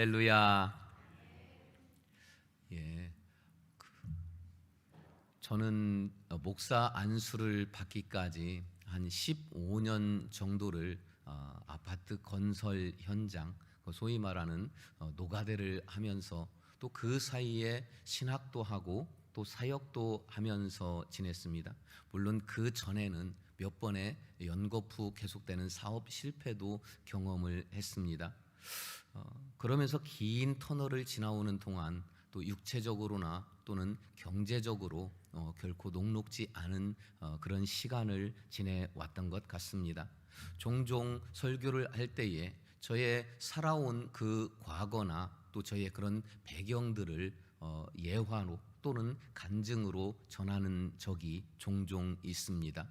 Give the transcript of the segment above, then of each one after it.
할렐루야. 예, 저는 목사 안수를 받기까지 한 15년 정도를 아파트 건설 현장, 소위 말하는 노가대를 하면서 또 그 사이에 신학도 하고 또 사역도 하면서 지냈습니다. 물론 그 전에는 몇 번의 연거푸 계속되는 사업 실패도 경험을 했습니다. 그러면서 긴 터널을 지나오는 동안 또 육체적으로나 또는 경제적으로 결코 녹록지 않은 그런 시간을 지내왔던 것 같습니다. 종종 설교를 할 때에 저의 살아온 그 과거나 또 저의 그런 배경들을 예화로 또는 간증으로 전하는 적이 종종 있습니다.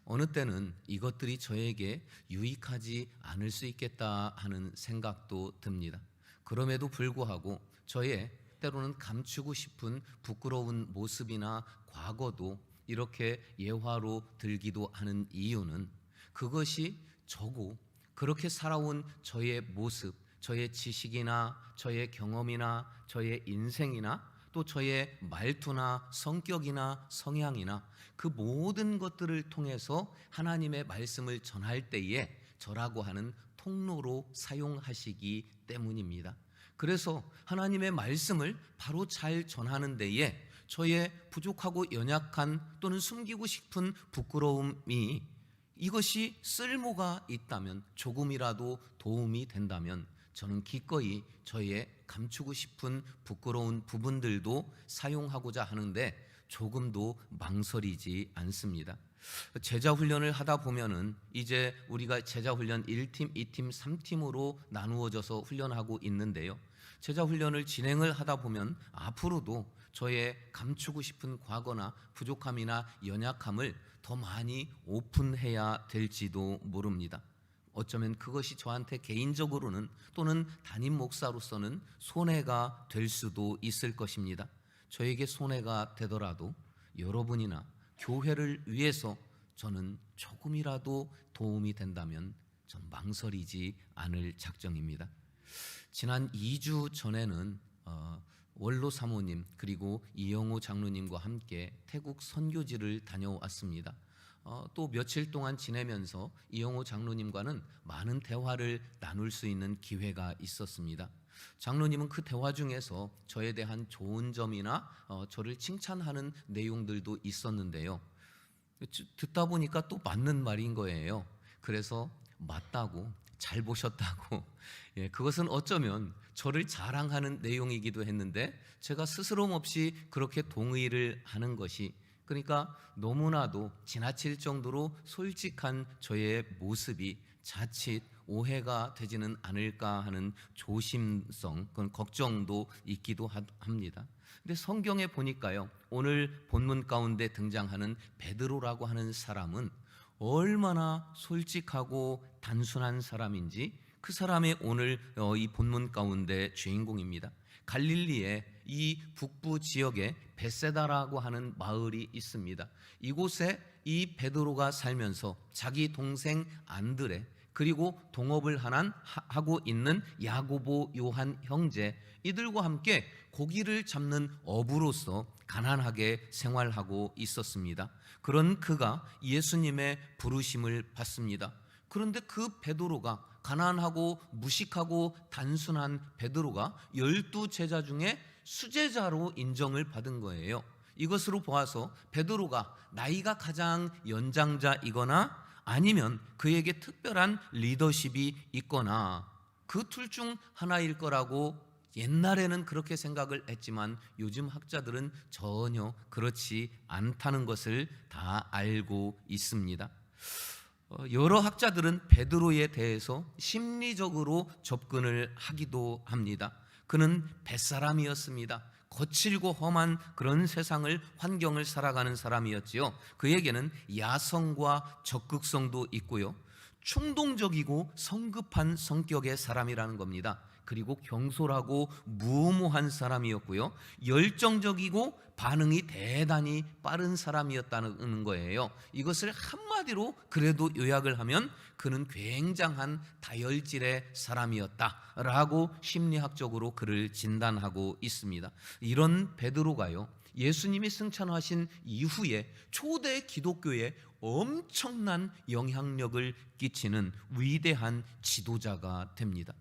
어느 때는 이것들이 저에게 유익하지 않을 수 있겠다 하는 생각도 듭니다. 그럼에도 불구하고 저의 때로는 감추고 싶은 부끄러운 모습이나 과거도 이렇게 예화로 들기도 하는 이유는 그것이 저고 그렇게 살아온 저의 모습, 저의 지식이나 저의 경험이나 저의 인생이나 또 저의 말투나 성격이나 성향이나 그 모든 것들을 통해서 하나님의 말씀을 전할 때에 저라고 하는 통로로 사용하시기 때문입니다. 그래서 하나님의 말씀을 바로 잘 전하는 데에 저의 부족하고 연약한 또는 숨기고 싶은 부끄러움이 이것이 쓸모가 있다면, 조금이라도 도움이 된다면 저는 기꺼이 저의 감추고 싶은 부끄러운 부분들도 사용하고자 하는데 조금도 망설이지 않습니다. 제자 훈련을 하다 보면은 이제 우리가 제자 훈련 1팀, 2팀, 3팀으로 나누어져서 훈련하고 있는데요. 제자 훈련을 진행을 하다 보면 앞으로도 저의 감추고 싶은 과거나 부족함이나 연약함을 더 많이 오픈해야 될지도 모릅니다. 어쩌면 그것이 저한테 개인적으로는 또는 담임 목사로서는 손해가 될 수도 있을 것입니다. 저에게 손해가 되더라도 여러분이나 교회를 위해서 저는 조금이라도 도움이 된다면 전 망설이지 않을 작정입니다. 지난 2주 전에는 원로 사모님 그리고 이영호 장로님과 함께 태국 선교지를 다녀왔습니다. 또 며칠 동안 지내면서 이영호 장로님과는 많은 대화를 나눌 수 있는 기회가 있었습니다. 장로님은 그 대화 중에서 저에 대한 좋은 점이나 저를 칭찬하는 내용들도 있었는데요. 듣다 보니까 또 맞는 말인 거예요. 그래서 맞다고, 잘 보셨다고, 그것은 어쩌면 저를 자랑하는 내용이기도 했는데 제가 스스럼 없이 그렇게 동의를 하는 것이, 그러니까 너무나도 지나칠 정도로 솔직한 저의 모습이 자칫 오해가 되지는 않을까 하는 조심성, 그런 걱정도 있기도 합니다. 근데 성경에 보니까요, 오늘 본문 가운데 등장하는 베드로라고 하는 사람은 얼마나 솔직하고 단순한 사람인지 그 사람이 오늘 이 본문 가운데 주인공입니다. 갈릴리의 이 북부 지역에 베세다라고 하는 마을이 있습니다. 이곳에 이 베드로가 살면서 자기 동생 안드레 그리고 동업을 하고 있는 야고보, 요한 형제 이들과 함께 고기를 잡는 어부로서 가난하게 생활하고 있었습니다. 그런 그가 예수님의 부르심을 받습니다. 그런데 그 베드로가, 가난하고 무식하고 단순한 베드로가 12제자 중에 수제자로 인정을 받은 거예요. 이것으로 보아서 베드로가 나이가 가장 연장자이거나 아니면 그에게 특별한 리더십이 있거나 그 둘 중 하나일 거라고 옛날에는 그렇게 생각을 했지만 요즘 학자들은 전혀 그렇지 않다는 것을 다 알고 있습니다. 여러 학자들은 베드로에 대해서 심리적으로 접근을 하기도 합니다. 그는 뱃사람이었습니다. 거칠고 험한 그런 세상을, 환경을 살아가는 사람이었지요. 그에게는 야성과 적극성도 있고요, 충동적이고 성급한 성격의 사람이라는 겁니다. 그리고 경솔하고 무모한 사람이었고요, 열정적이고 반응이 대단히 빠른 사람이었다는 거예요. 이것을 한마디로 그래도 요약을 하면 그는 굉장한 다혈질의 사람이었다라고 심리학적으로 그를 진단하고 있습니다. 이런 베드로가요, 예수님이 승천하신 이후에 초대 기독교에 엄청난 영향력을 끼치는 위대한 지도자가 됩니다.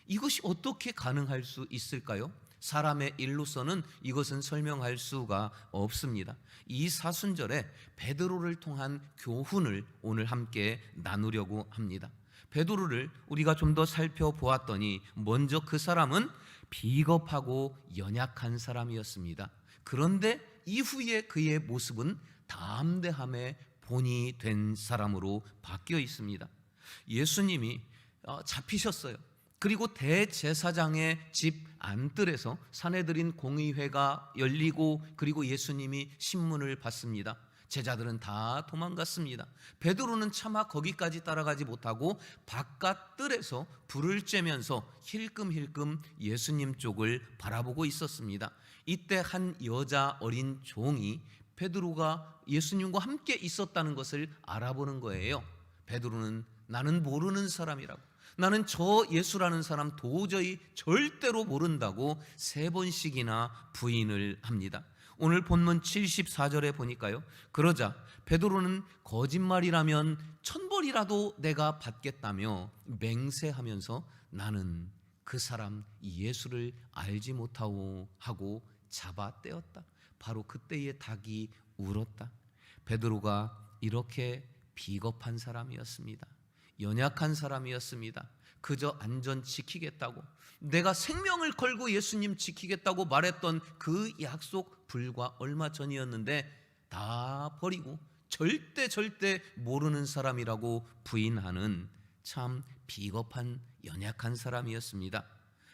이것이 어떻게 가능할 수 있을까요? 사람의 일로서는 이것은 설명할 수가 없습니다. 이 사순절에 베드로를 통한 교훈을 오늘 함께 나누려고 합니다. 베드로를 우리가 좀 더 살펴보았더니 먼저 그 사람은 비겁하고 연약한 사람이었습니다. 그런데 이후에 그의 모습은 담대함의 본이 된 사람으로 바뀌어 있습니다. 예수님이 잡히셨어요. 그리고 대제사장의 집 안뜰에서 사내들인 공의회가 열리고 그리고 예수님이 신문을 받습니다. 제자들은 다 도망갔습니다. 베드로는 차마 거기까지 따라가지 못하고 바깥 뜰에서 불을 쬐면서 힐끔힐끔 예수님 쪽을 바라보고 있었습니다. 이때 한 여자 어린 종이 베드로가 예수님과 함께 있었다는 것을 알아보는 거예요. 베드로는 나는 모르는 사람이라고, 나는 저 예수라는 사람 도저히 절대로 모른다고 3번씩이나 부인을 합니다. 오늘 본문 74절에 보니까요, 그러자 베드로는 거짓말이라면 1000벌이라도 내가 받겠다며 맹세하면서 나는 그 사람 예수를 알지 못하오 하고 잡아떼었다. 바로 그때의 닭이 울었다. 베드로가 이렇게 비겁한 사람이었습니다. 연약한 사람이었습니다. 그저 안전 지키겠다고, 내가 생명을 걸고 예수님 지키겠다고 말했던 그 약속 불과 얼마 전이었는데 다 버리고 절대 모르는 사람이라고 부인하는 참 비겁한 연약한 사람이었습니다.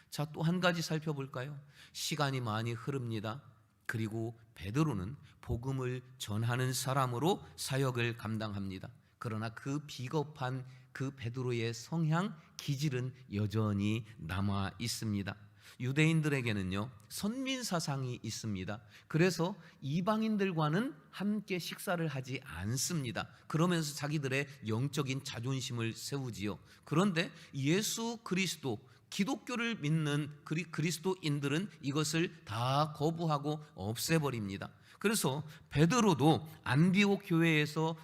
자, 또 한 가지 살펴볼까요? 시간이 많이 흐릅니다. 그리고 베드로는 복음을 전하는 사람으로 사역을 감당합니다. 그러나 그 비겁한 그 베드로의 성향, 기질은 여전히 남아 있습니다. 유대인들에게는요, 선민사상이 있습니다. 그래서 이방인들과는 함께 식사를 하지 않습니다. 그러면서 자기들의 영적인 자존심을 세우지요. 그런데 예수 그리스도, 기독교를 믿는 그리스도인들은 이것을 다 거부하고 없애버립니다. 그래서 베드로도 안디옥 교회에서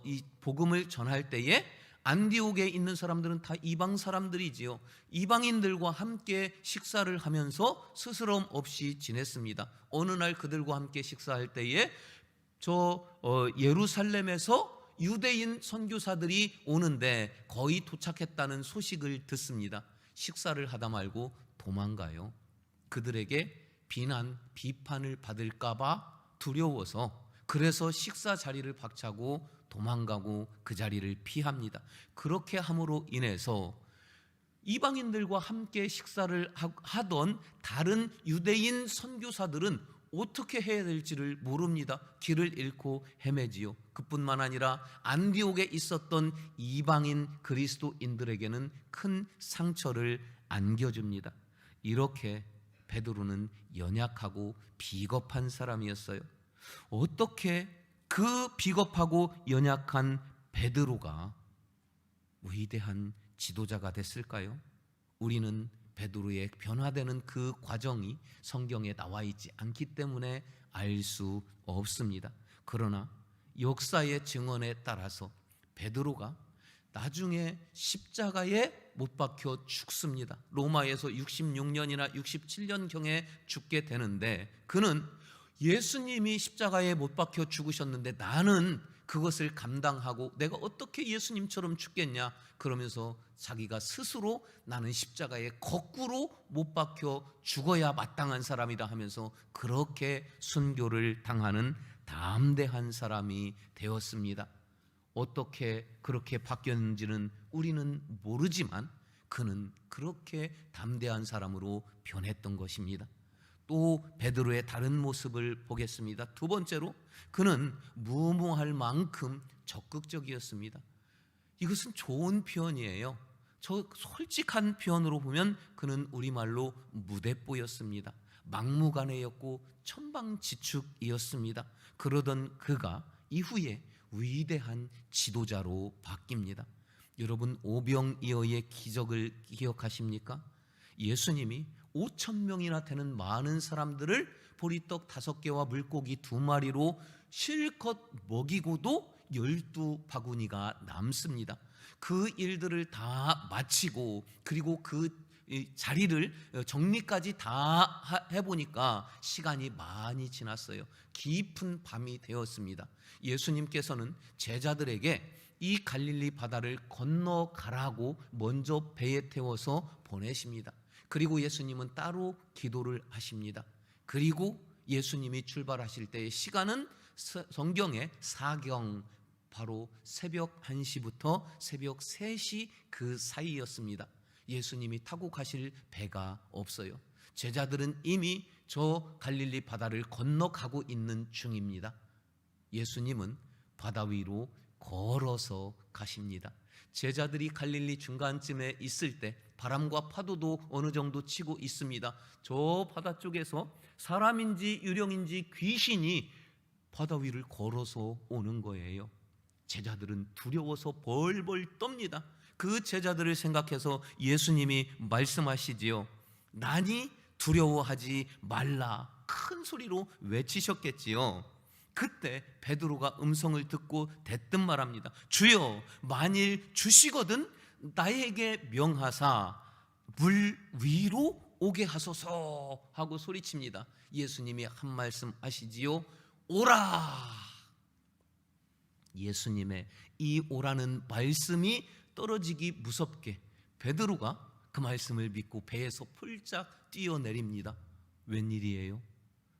이 복음을 전할 때에 안디옥에 있는 사람들은 다 이방 사람들이지요. 이방인들과 함께 식사를 하면서 스스럼 없이 지냈습니다. 어느 날 그들과 함께 식사할 때에 예루살렘에서 유대인 선교사들이 오는데 거의 도착했다는 소식을 듣습니다. 식사를 하다 말고 도망가요. 그들에게 비판을 받을까봐 두려워서, 그래서 식사 자리를 박차고 도망가고 그 자리를 피합니다. 그렇게 함으로 인해서 이방인들과 함께 식사를 하던 다른 유대인 선교사들은 어떻게 해야 될지를 모릅니다. 길을 잃고 헤매지요. 그뿐만 아니라 안디옥에 있었던 이방인 그리스도인들에게는 큰 상처를 안겨줍니다. 이렇게 베드로는 연약하고 비겁한 사람이었어요. 어떻게 그 비겁하고 연약한 베드로가 위대한 지도자가 됐을까요? 우리는 베드로의 변화되는 그 과정이 성경에 나와 있지 않기 때문에 알 수 없습니다. 그러나 역사의 증언에 따라서 베드로가 나중에 십자가에 못 박혀 죽습니다. 로마에서 66년이나 67년경에 죽게 되는데, 그는 예수님이 십자가에 못 박혀 죽으셨는데 나는 그것을 감당하고 내가 어떻게 예수님처럼 죽겠냐, 그러면서 자기가 스스로 나는 십자가에 거꾸로 못 박혀 죽어야 마땅한 사람이다 하면서 그렇게 순교를 당하는 담대한 사람이 되었습니다. 어떻게 그렇게 바뀌었는지는 우리는 모르지만 그는 그렇게 담대한 사람으로 변했던 것입니다. 또 베드로의 다른 모습을 보겠습니다. 두 번째로, 그는 무모할 만큼 적극적이었습니다. 이것은 좋은 표현이에요. 저 솔직한 표현으로 보면 그는 우리말로 무대뽀였습니다. 막무가내였고 천방지축이었습니다. 그러던 그가 이후에 위대한 지도자로 바뀝니다. 여러분, 오병이어의 기적을 기억하십니까? 예수님이 5,000명이나 되는 많은 사람들을 보리떡 5개와 물고기 2마리로 실컷 먹이고도 12바구니가 남습니다. 그 일들을 다 마치고 그리고 그 자리를 정리까지 다 해보니까 시간이 많이 지났어요. 깊은 밤이 되었습니다. 예수님께서는 제자들에게 이 갈릴리 바다를 건너가라고 먼저 배에 태워서 보내십니다. 그리고 예수님은 따로 기도를 하십니다. 그리고 예수님이 출발하실 때의 시간은 성경의 사경, 바로 새벽 1시부터 새벽 3시 그 사이였습니다. 예수님이 타고 가실 배가 없어요. 제자들은 이미 저 갈릴리 바다를 건너가고 있는 중입니다. 예수님은 바다 위로 걸어서 가십니다. 제자들이 갈릴리 중간쯤에 있을 때 바람과 파도도 어느 정도 치고 있습니다. 저 바다 쪽에서 사람인지 유령인지 귀신이 바다 위를 걸어서 오는 거예요. 제자들은 두려워서 벌벌 떱니다. 그 제자들을 생각해서 예수님이 말씀하시지요. 나니 두려워하지 말라, 큰 소리로 외치셨겠지요. 그때 베드로가 음성을 듣고 대뜸 말합니다. 주여, 만일 주시거든 나에게 명하사 물 위로 오게 하소서 하고 소리칩니다. 예수님이 한 말씀 하시지요. 오라. 예수님의 이 오라는 말씀이 떨어지기 무섭게 베드로가 그 말씀을 믿고 배에서 폴짝 뛰어내립니다. 웬일이에요?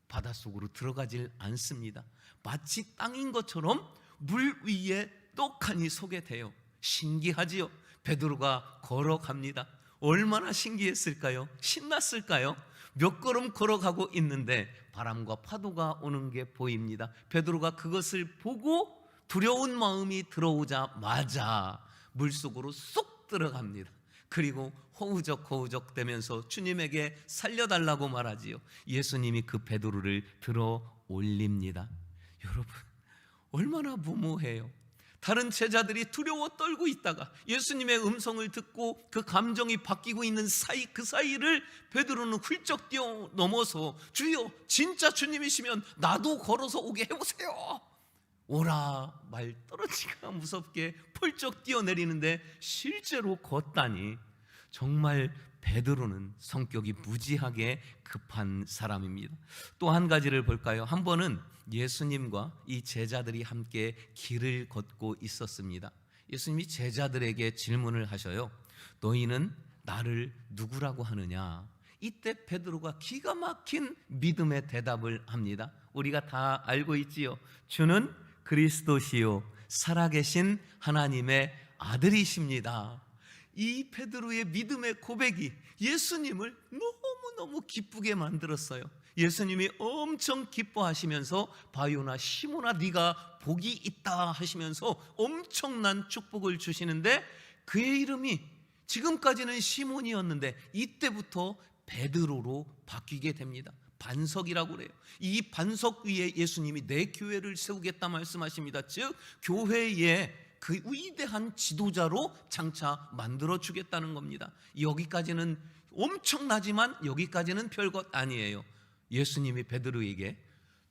바닷속으로 들어가질 않습니다. 마치 땅인 것처럼 물 위에 떡하니 서게 돼요. 신기하지요? 베드로가 걸어갑니다. 얼마나 신기했을까요? 신났을까요? 몇 걸음 걸어가고 있는데 바람과 파도가 오는 게 보입니다. 베드로가 그것을 보고 두려운 마음이 들어오자마자 물속으로 쏙 들어갑니다. 그리고 허우적허우적 되면서 주님에게 살려달라고 말하지요. 예수님이 그 베드로를 들어 올립니다. 여러분, 얼마나 무모해요. 다른 제자들이 두려워 떨고 있다가 예수님의 음성을 듣고 그 감정이 바뀌고 있는 사이, 그 사이를 베드로는 훌쩍 뛰어 넘어서 주여, 진짜 주님이시면 나도 걸어서 오게 해보세요. 오라 말 떨어지기가 무섭게 펄쩍 뛰어내리는데 실제로 걷다니, 정말 베드로는 성격이 무지하게 급한 사람입니다. 또 한 가지를 볼까요? 한 번은 예수님과 이 제자들이 함께 길을 걷고 있었습니다. 예수님이 제자들에게 질문을 하셔요. 너희는 나를 누구라고 하느냐? 이때 베드로가 기가 막힌 믿음의 대답을 합니다. 우리가 다 알고 있지요. 주는 그리스도시요 살아계신 하나님의 아들이십니다. 이 베드로의 믿음의 고백이 예수님을 너무너무 기쁘게 만들었어요. 예수님이 엄청 기뻐하시면서 바요나 시몬아 네가 복이 있다 하시면서 엄청난 축복을 주시는데 그의 이름이 지금까지는 시몬이었는데 이때부터 베드로로 바뀌게 됩니다. 반석이라고 그래요. 이 반석 위에 예수님이 내 교회를 세우겠다 말씀하십니다. 즉 교회에 그 위대한 지도자로 장차 만들어 주겠다는 겁니다. 여기까지는 엄청나지만 여기까지는 별것 아니에요. 예수님이 베드로에게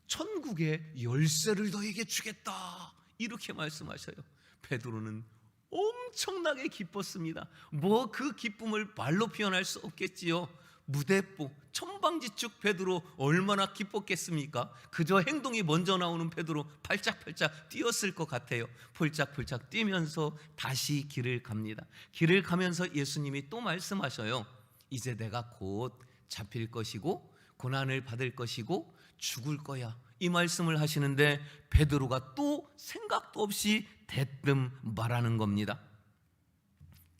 천국의 열쇠를 너에게 주겠다 이렇게 말씀하셔요. 베드로는 엄청나게 기뻤습니다. 뭐 그 기쁨을 말로 표현할 수 없겠지요. 무대뽀 천방지축 베드로 얼마나 기뻤겠습니까? 그저 행동이 먼저 나오는 베드로 팔짝팔짝 뛰었을 것 같아요. 폴짝폴짝 뛰면서 다시 길을 갑니다. 길을 가면서 예수님이 또 말씀하셔요. 이제 내가 곧 잡힐 것이고 고난을 받을 것이고 죽을 거야, 이 말씀을 하시는데 베드로가 또 생각도 없이 대뜸 말하는 겁니다.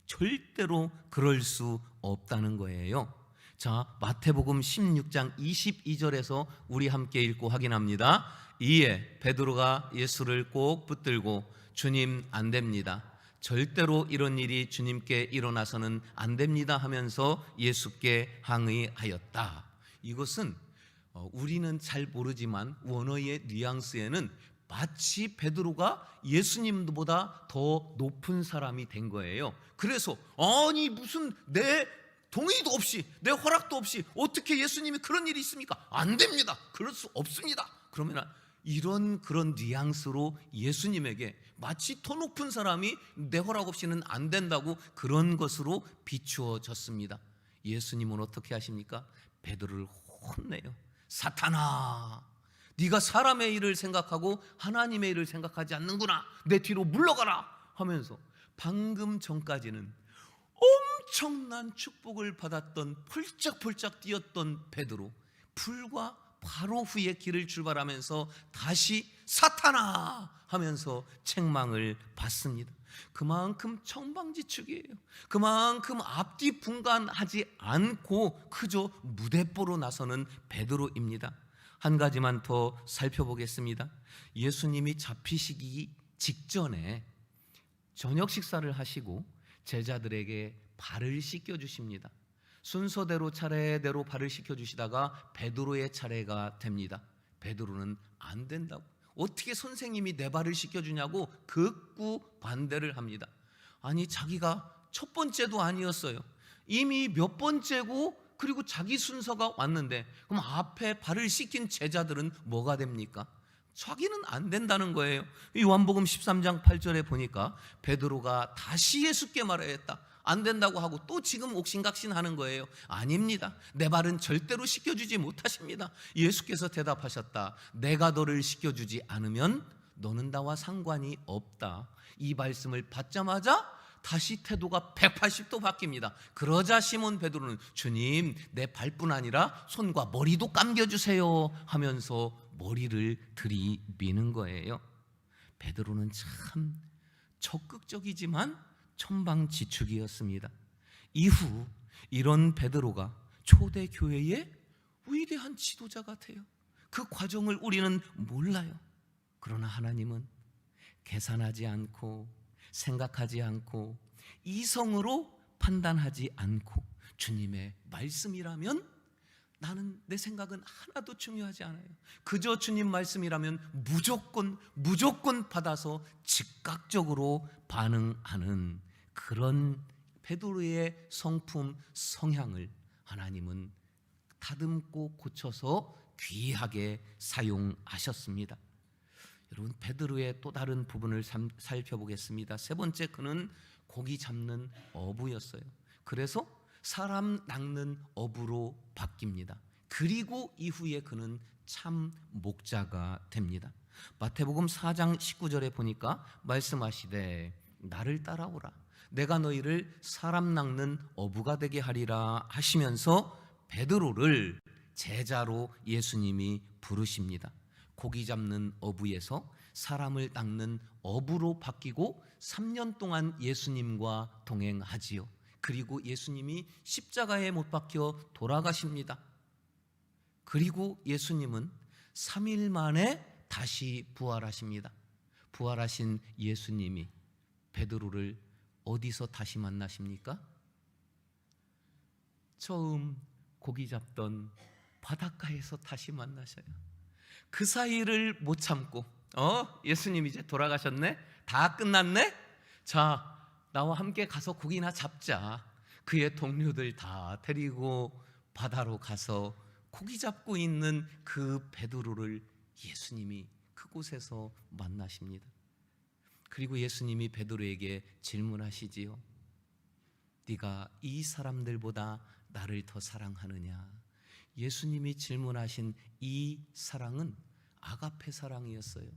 절대로 그럴 수 없다는 거예요. 자, 마태복음 16장 22절에서 우리 함께 읽고 확인합니다. 이에 베드로가 예수를 꼭 붙들고 주님 안 됩니다. 절대로 이런 일이 주님께 일어나서는 안 됩니다 하면서 예수께 항의하였다. 이것은 우리는 잘 모르지만 원어의 뉘앙스에는 마치 베드로가 예수님보다 더 높은 사람이 된 거예요. 그래서 아니 무슨 내 동의도 없이 내 허락도 없이 어떻게 예수님이 그런 일이 있습니까? 안 됩니다. 그럴 수 없습니다. 그러면 그런 뉘앙스로 예수님에게 마치 더 높은 사람이 내 허락 없이는 안 된다고 그런 것으로 비추어졌습니다. 예수님은 어떻게 하십니까? 베드로를 혼내요. 사탄아, 네가 사람의 일을 생각하고 하나님의 일을 생각하지 않는구나. 내 뒤로 물러가라 하면서 방금 전까지는 엄청난 축복을 받았던 펄쩍펄쩍 뛰었던 베드로, 불과 바로 후에 길을 출발하면서 다시 사탄아 하면서 책망을 받습니다. 그만큼 청방지축이에요. 그만큼 앞뒤 분간하지 않고 그저 무대뽀로 나서는 베드로입니다. 한 가지만 더 살펴보겠습니다. 예수님이 잡히시기 직전에 저녁 식사를 하시고 제자들에게 발을 씻겨주십니다. 순서대로 차례대로 발을 씻겨주시다가 베드로의 차례가 됩니다. 베드로는 안 된다고, 어떻게 선생님이 내 발을 씻겨주냐고 극구 반대를 합니다. 아니 자기가 첫 번째도 아니었어요. 이미 몇 번째고 그리고 자기 순서가 왔는데 그럼 앞에 발을 씻긴 제자들은 뭐가 됩니까? 자기는 안 된다는 거예요. 요한복음 13장 8절에 보니까 베드로가 다시 예수께 말하였다. 안 된다고 하고 또 지금 옥신각신하는 거예요. 아닙니다. 내 발은 절대로 씻겨주지 못하십니다. 예수께서 대답하셨다. 내가 너를 씻겨주지 않으면 너는 나와 상관이 없다. 이 말씀을 받자마자 다시 태도가 180도 바뀝니다. 그러자 시몬 베드로는 주님, 내 발뿐 아니라 손과 머리도 감겨주세요 하면서 머리를 들이미는 거예요. 베드로는 참 적극적이지만 천방지축이었습니다. 이후 이런 베드로가 초대교회의 위대한 지도자가 돼요. 그 과정을 우리는 몰라요. 그러나 하나님은 계산하지 않고 생각하지 않고 이성으로 판단하지 않고 주님의 말씀이라면 나는 내 생각은 하나도 중요하지 않아요. 그저 주님 말씀이라면 무조건 받아서 즉각적으로 반응하는 그런 베드로의 성품 성향을 하나님은 다듬고 고쳐서 귀하게 사용하셨습니다. 여러분, 베드로의 또 다른 부분을 살펴보겠습니다. 세 번째, 그는 고기 잡는 어부였어요. 그래서 사람 낚는 어부로 바뀝니다. 그리고 이후에 그는 참 목자가 됩니다. 마태복음 4장 19절에 보니까 말씀하시되 나를 따라오라. 내가 너희를 사람 낚는 어부가 되게 하리라 하시면서 베드로를 제자로 예수님이 부르십니다. 고기 잡는 어부에서 사람을 낚는 어부로 바뀌고 3년 동안 예수님과 동행하지요. 그리고 예수님이 십자가에 못 박혀 돌아가십니다. 그리고 예수님은 3일 만에 다시 부활하십니다. 부활하신 예수님이 베드로를 어디서 다시 만나십니까? 처음 고기 잡던 바닷가에서 다시 만나셔요. 그 사이를 못 참고 예수님 이제 돌아가셨네? 다 끝났네? 자, 나와 함께 가서 고기나 잡자. 그의 동료들 다 데리고 바다로 가서 고기 잡고 있는 그 베드로를 예수님이 그곳에서 만나십니다. 그리고 예수님이 베드로에게 질문하시지요. 네가 이 사람들보다 나를 더 사랑하느냐? 예수님이 질문하신 이 사랑은 아가페 사랑이었어요.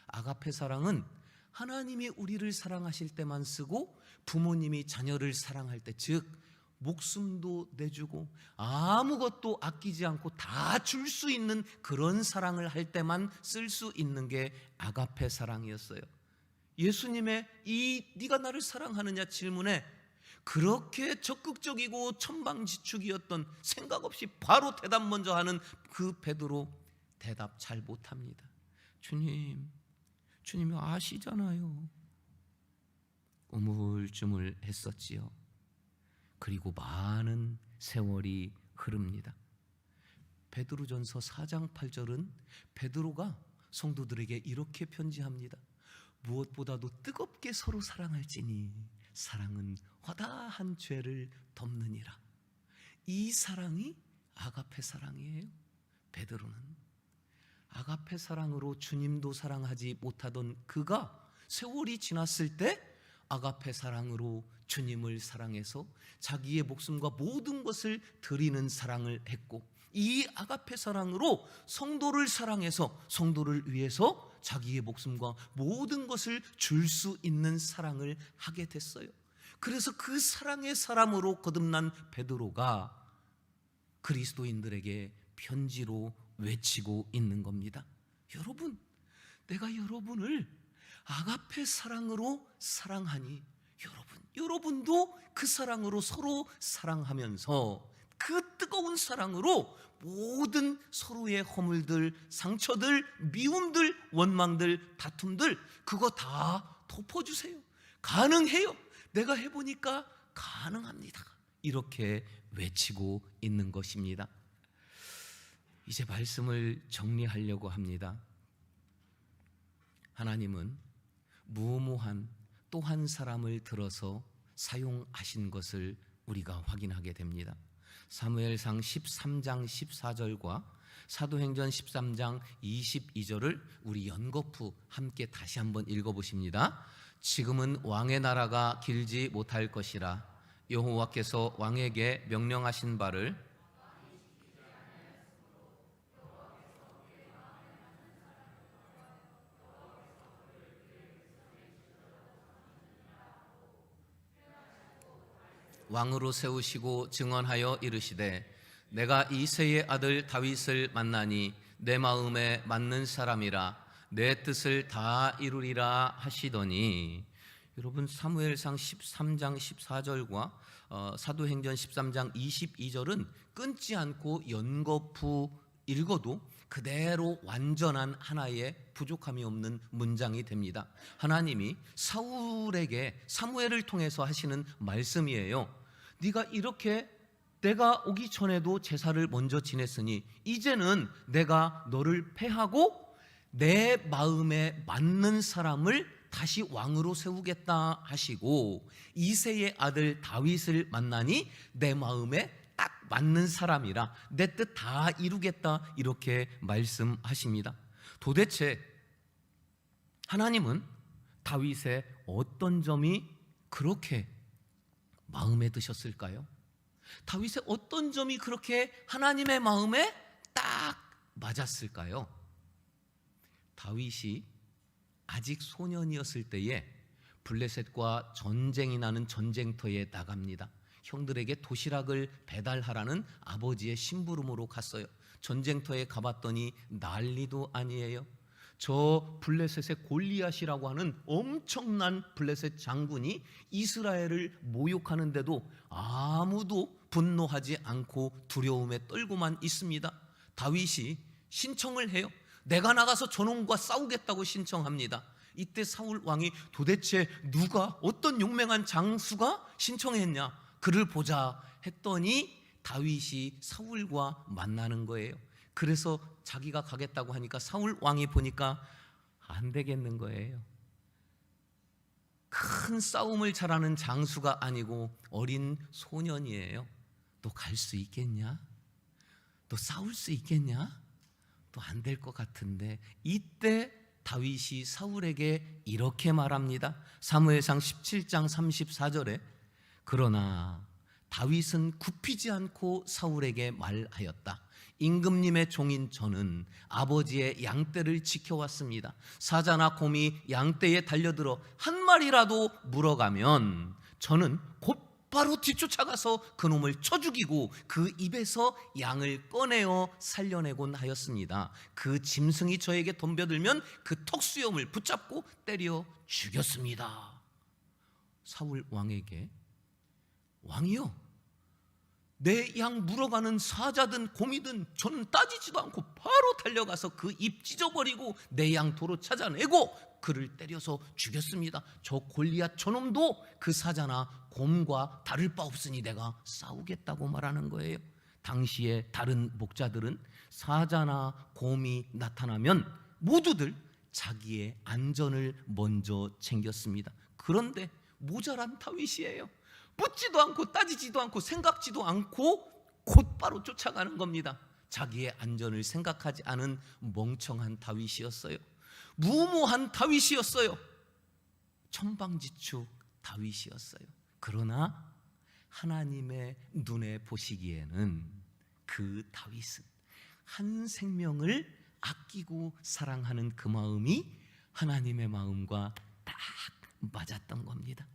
아가페 사랑은 하나님이 우리를 사랑하실 때만 쓰고 부모님이 자녀를 사랑할 때, 즉 목숨도 내주고 아무것도 아끼지 않고 다 줄 수 있는 그런 사랑을 할 때만 쓸 수 있는 게 아가페 사랑이었어요. 예수님의 이 네가 나를 사랑하느냐 질문에 그렇게 적극적이고 천방지축이었던, 생각 없이 바로 대답 먼저 하는 그 베드로 대답 잘 못합니다. 주님이 아시잖아요. 우물쭈물했었지요. 그리고 많은 세월이 흐릅니다. 베드로전서 4장 8절은 베드로가 성도들에게 이렇게 편지합니다. 무엇보다도 뜨겁게 서로 사랑할지니 사랑은 허다한 죄를 덮느니라. 이 사랑이 아가페 사랑이에요. 베드로는 아가페 사랑으로 주님도 사랑하지 못하던 그가 세월이 지났을 때 아가페 사랑으로 주님을 사랑해서 자기의 목숨과 모든 것을 드리는 사랑을 했고, 이 아가페 사랑으로 성도를 사랑해서 성도를 위해서 자기의 목숨과 모든 것을 줄 수 있는 사랑을 하게 됐어요. 그래서 그 사랑의 사람으로 거듭난 베드로가 그리스도인들에게 편지로 외치고 있는 겁니다. 여러분, 내가 여러분을 아가페 사랑으로 사랑하니 여러분도 그 사랑으로 서로 사랑하면서 그 뜨거운 사랑으로 모든 서로의 허물들, 상처들, 미움들, 원망들, 다툼들 그거 다 덮어주세요. 가능해요. 내가 해보니까 가능합니다. 이렇게 외치고 있는 것입니다. 이제 말씀을 정리하려고 합니다. 하나님은 무모한 또 한 사람을 들어서 사용하신 것을 우리가 확인하게 됩니다. 사무엘상 13장 14절과 사도행전 13장 22절을 우리 연거푸 함께 다시 한번 읽어보십니다. 지금은 왕의 나라가 길지 못할 것이라 여호와께서 왕에게 명령하신 바를 왕으로 세우시고 증언하여 이르시되 내가 이새의 아들 다윗을 만나니 내 마음에 맞는 사람이라 내 뜻을 다 이루리라 하시더니, 여러분 사무엘상 13장 14절과 사도행전 13장 22절은 끊지 않고 연거푸 읽어도 그대로 완전한 하나의 부족함이 없는 문장이 됩니다. 하나님이 사울에게 사무엘을 통해서 하시는 말씀이에요. 네가 이렇게 내가 오기 전에도 제사를 먼저 지냈으니 이제는 내가 너를 패하고 내 마음에 맞는 사람을 다시 왕으로 세우겠다 하시고, 이새의 아들 다윗을 만나니 내 마음에 딱 맞는 사람이라 내 뜻 다 이루겠다 이렇게 말씀하십니다. 도대체 하나님은 다윗의 어떤 점이 그렇게 마음에 드셨을까요? 다윗의 어떤 점이 그렇게 하나님의 마음에 딱 맞았을까요? 다윗이 아직 소년이었을 때에 블레셋과 전쟁이 나는 전쟁터에 나갑니다. 형들에게 도시락을 배달하라는 아버지의 심부름으로 갔어요. 전쟁터에 가봤더니 난리도 아니에요. 저 블레셋의 골리앗이라고 하는 엄청난 블레셋 장군이 이스라엘을 모욕하는데도 아무도 분노하지 않고 두려움에 떨고만 있습니다. 다윗이 신청을 해요. 내가 나가서 저놈과 싸우겠다고 신청합니다. 이때 사울 왕이 도대체 누가 어떤 용맹한 장수가 신청했냐, 그를 보자 했더니 다윗이 사울과 만나는 거예요. 그래서 자기가 가겠다고 하니까 사울 왕이 보니까 안 되겠는 거예요. 큰 싸움을 잘하는 장수가 아니고 어린 소년이에요. 너 갈 수 있겠냐? 너 싸울 수 있겠냐? 또 안 될 것 같은데, 이때 다윗이 사울에게 이렇게 말합니다. 사무엘상 17장 34절에 그러나 다윗은 굽히지 않고 사울에게 말하였다. 임금님의 종인 저는 아버지의 양떼를 지켜왔습니다. 사자나 곰이 양떼에 달려들어 한 마리라도 물어가면 저는 곧바로 뒤쫓아가서 그놈을 쳐 죽이고 그 입에서 양을 꺼내어 살려내곤 하였습니다. 그 짐승이 저에게 덤벼들면 그 턱수염을 붙잡고 때려 죽였습니다. 사울 왕에게 왕이요, 내 양 물어가는 사자든 곰이든 저는 따지지도 않고 바로 달려가서 그 입 찢어버리고 내 양 도로 찾아내고 그를 때려서 죽였습니다. 저 골리앗 저놈도 그 사자나 곰과 다를 바 없으니 내가 싸우겠다고 말하는 거예요. 당시에 다른 목자들은 사자나 곰이 나타나면 모두들 자기의 안전을 먼저 챙겼습니다. 그런데 모자란 다윗이에요. 묻지도 않고 따지지도 않고 생각지도 않고 곧바로 쫓아가는 겁니다. 자기의 안전을 생각하지 않은 멍청한 다윗이었어요. 무모한 다윗이었어요. 천방지축 다윗이었어요. 그러나 하나님의 눈에 보시기에는 그 다윗은 한 생명을 아끼고 사랑하는 그 마음이 하나님의 마음과 딱 맞았던 겁니다.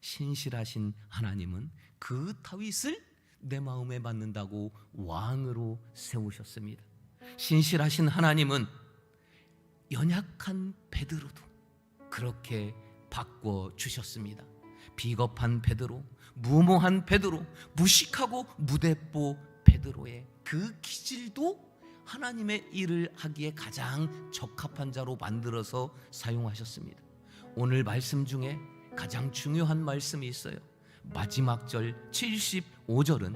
신실하신 하나님은 그 다윗을 내 마음에 맞는다고 왕으로 세우셨습니다. 신실하신 하나님은 연약한 베드로도 그렇게 바꿔주셨습니다. 비겁한 베드로, 무모한 베드로, 무식하고 무대뽀 베드로의 그 기질도 하나님의 일을 하기에 가장 적합한 자로 만들어서 사용하셨습니다. 오늘 말씀 중에 가장 중요한 말씀이 있어요. 마지막 절 75절은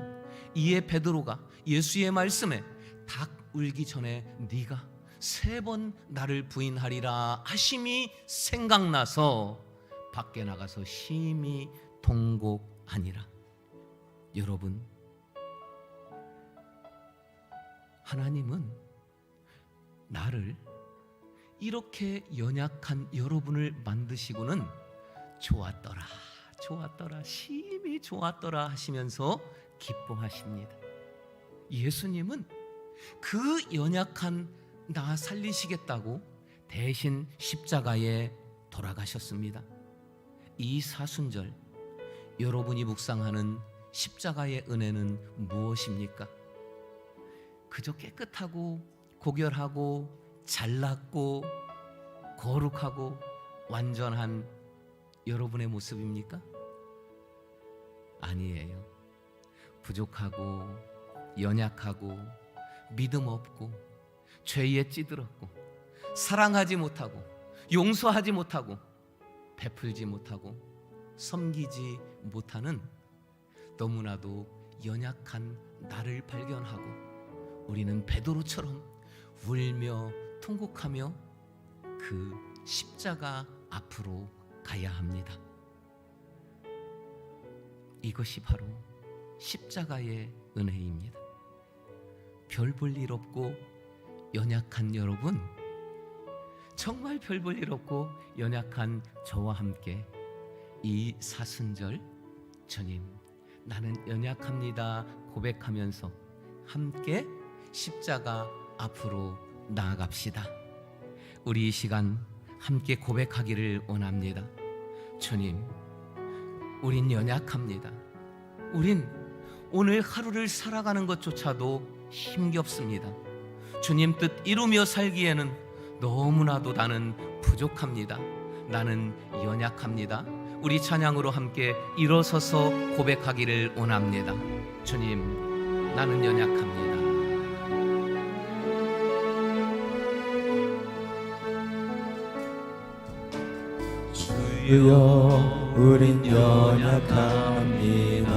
이에 베드로가 예수의 말씀에 닭 울기 전에 네가 3번 나를 부인하리라 하심이 생각나서 밖에 나가서 심히 통곡하니라. 여러분, 하나님은 나를 이렇게 연약한 여러분을 만드시고는 좋았더라, 좋았더라, 심히 좋았더라 하시면서 기뻐하십니다. 예수님은 그 연약한 나 살리시겠다고 대신 십자가에 돌아가셨습니다. 이 사순절 여러분이 묵상하는 십자가의 은혜는 무엇입니까? 그저 깨끗하고 고결하고 잘났고 거룩하고 완전한 여러분의 모습입니까? 아니에요. 부족하고 연약하고 믿음 없고 죄에 찌들었고 사랑하지 못하고 용서하지 못하고 베풀지 못하고 섬기지 못하는 너무나도 연약한 나를 발견하고 우리는 베드로처럼 울며 통곡하며 그 십자가 앞으로 가야 합니다. 이것이 바로 십자가의 은혜입니다. 별 볼 일 없고 연약한 여러분, 정말 별 볼 일 없고 연약한 저와 함께 이 사순절 주님 나는 연약합니다 고백하면서 함께 십자가 앞으로 나아갑시다. 우리 이 시간 함께 고백하기를 원합니다. 주님, 우린 연약합니다. 우린 오늘 하루를 살아가는 것조차도 힘겹습니다. 주님 뜻 이루며 살기에는 너무나도 나는 부족합니다. 나는 연약합니다. 우리 찬양으로 함께 일어서서 고백하기를 원합니다. 주님, 나는 연약합니다. 주여, 우린 연약합니다.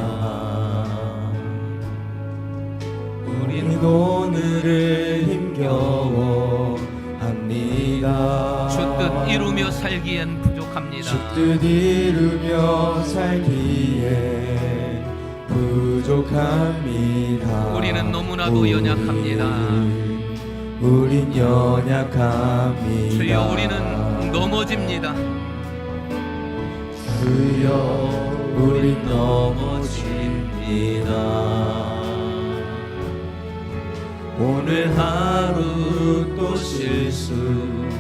우린 오늘을 힘겨워 합니다. 주 뜻 이루며 살기엔 부족합니다. 주 뜻 이루며 살기에 부족합니다. 우리는 너무나도 연약합니다. 우린 연약합니다. 주여, 우리는 넘어집니다. 주여, 우린 넘어집니다. 오늘 하루 또 실수합니다.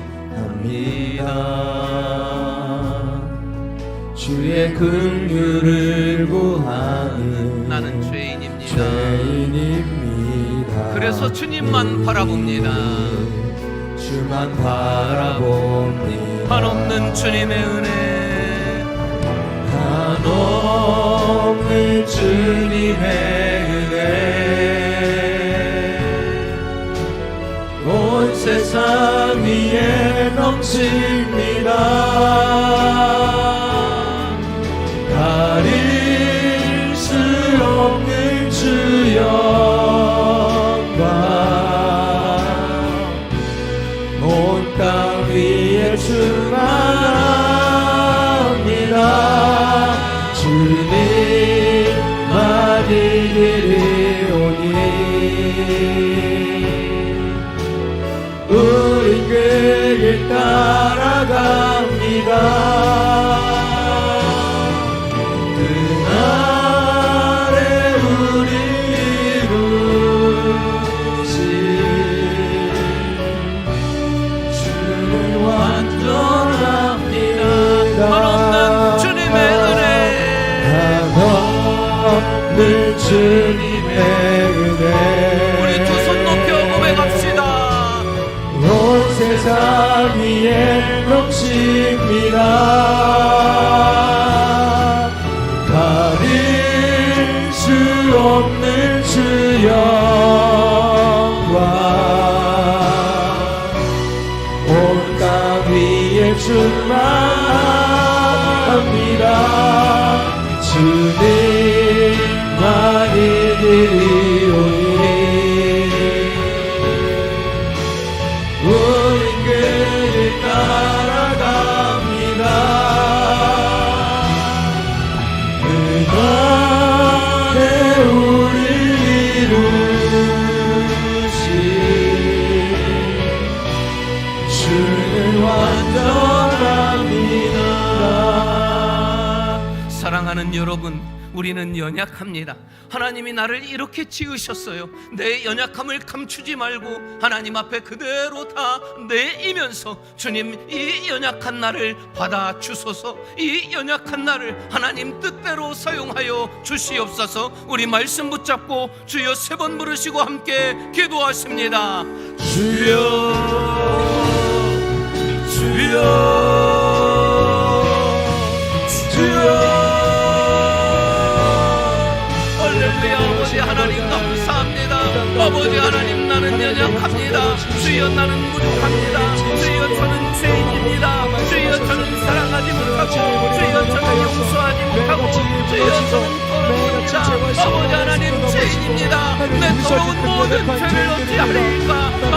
주의 긍휼을 구하는 나는 죄인입니다. 죄인입니다. 그래서 주님만 바라봅니다. 주만 바라봅니다. 한없는 주님의 은혜, 한없는 주님의 은혜 온 세상 위에 넘칩니다. 가릴 수 없는 주 영광 온 땅 위에 충만합니다. 주님만 이리오니 우린 그 길 따라갑니다. 그날에 우리 이루신 주는 완전합니다. 한없는 주님의 은혜, 한없는 주님의 은혜 우리 두 손 높여 고백합시다. 온 세상 위에 넘칩니다. 가릴 수 없는 주 영광 온 땅 위에 충만합니다. 주님만 이리오니 우린 그 길 따라갑니다. 그날에 우리 이루신 주는 완전합니다. 사랑하는 여러분, 우리는 연약합니다. 하나님이 나를 이렇게 지으셨어요. 내 연약함을 감추지 말고 하나님 앞에 그대로 다 내이면서 주님, 이 연약한 나를 받아주소서, 이 연약한 나를 하나님 뜻대로 사용하여 주시옵소서. 우리 말씀 붙잡고 주여 3번 부르시고 함께 기도하십니다. 주여 주여 주여 아버지 하나님 감사합니다. 아버지 하나님, 나는 연약합니다. 주여 나는 부족합니다. 주여 저는 죄인입니다. 주여 저는 사랑하지 못하고, 주여 저는 용서하지 못하고, 주여 저는 더러웁니다. 아버지 하나님 죄인입니다. 내 더러운 모든 죄를 어찌하리까.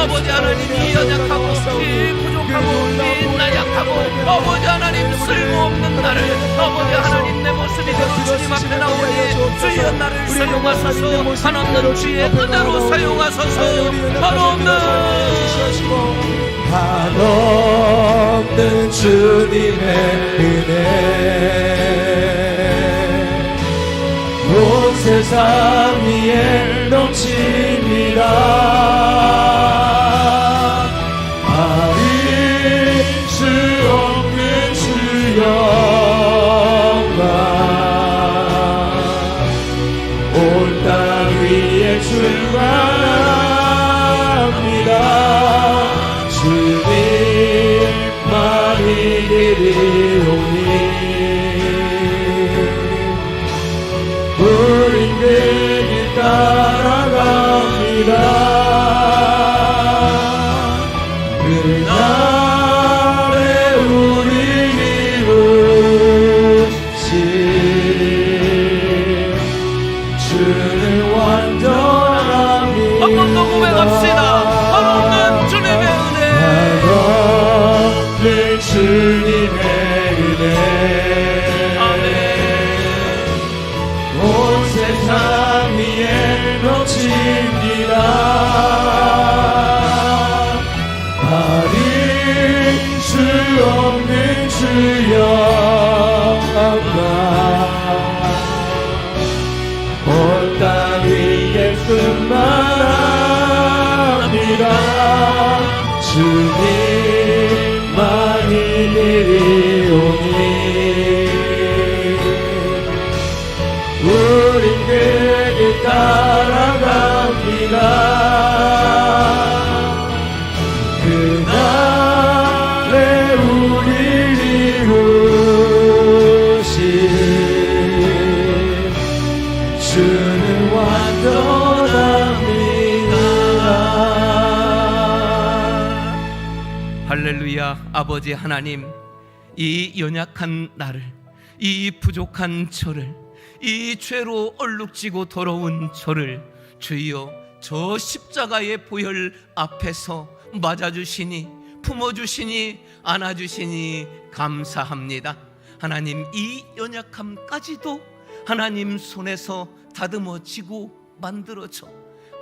아버지 하나님, 이 연약하고 이 부족하고 이 나약하고 아버지 하나님 쓸모없는 나를 아버지 하나님 내 모습이 되어 주님 앞에 나오니 주여 나를 사용하소서. 한없는 주의 은혜로 사용하소서. 한없는 주님의 은혜 온 세상 위에 넘칩니다. 가릴 수 없는 주 영광 온 땅 위에 충만합니다. 주님만 이리오니 우린 그 길 따라갑니다. 그날에 우리 이루신 주는 완전합니다. 한 번 더 고백합시다. 한없는 주님의 은혜, 한없는 주님의 은혜 아멘. 온 세상 위에 넘칩니다. 가릴 수 없는 주 영광 온 땅 위에 충만합니다. 주님만 이리오니 우린 그 길 따라갑니다. 그날에 우리 이루신 할렐루야. 아버지 하나님, 이 연약한 나를, 이 부족한 저를, 이 죄로 얼룩지고 더러운 저를 주여 저 십자가의 보혈 앞에서 맞아주시니, 품어주시니, 안아주시니 감사합니다. 하나님, 이 연약함까지도 하나님 손에서 다듬어지고 만들어져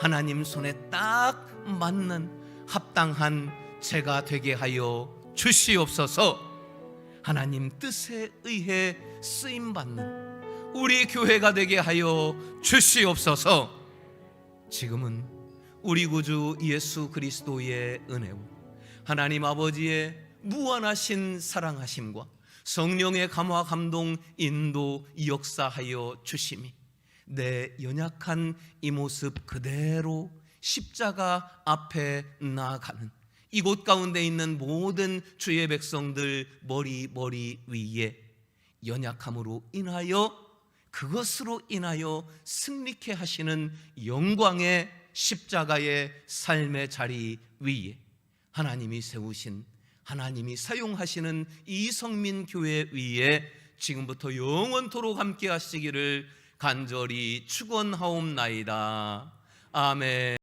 하나님 손에 딱 맞는 합당한 제가 되게 하여 주시옵소서. 하나님 뜻에 의해 쓰임받는 우리 교회가 되게 하여 주시옵소서. 지금은 우리 구주 예수 그리스도의 은혜와 하나님 아버지의 무한하신 사랑하심과 성령의 감화 감동 인도 역사하여 주심이 내 연약한 이 모습 그대로 십자가 앞에 나아가는 이곳 가운데 있는 모든 주의 백성들 머리 위에 연약함으로 인하여, 그것으로 인하여 승리케 하시는 영광의 십자가의 삶의 자리 위에 하나님이 세우신, 하나님이 사용하시는 이성민 교회 위에 지금부터 영원토록 함께 하시기를 간절히 축원하옵나이다. 아멘.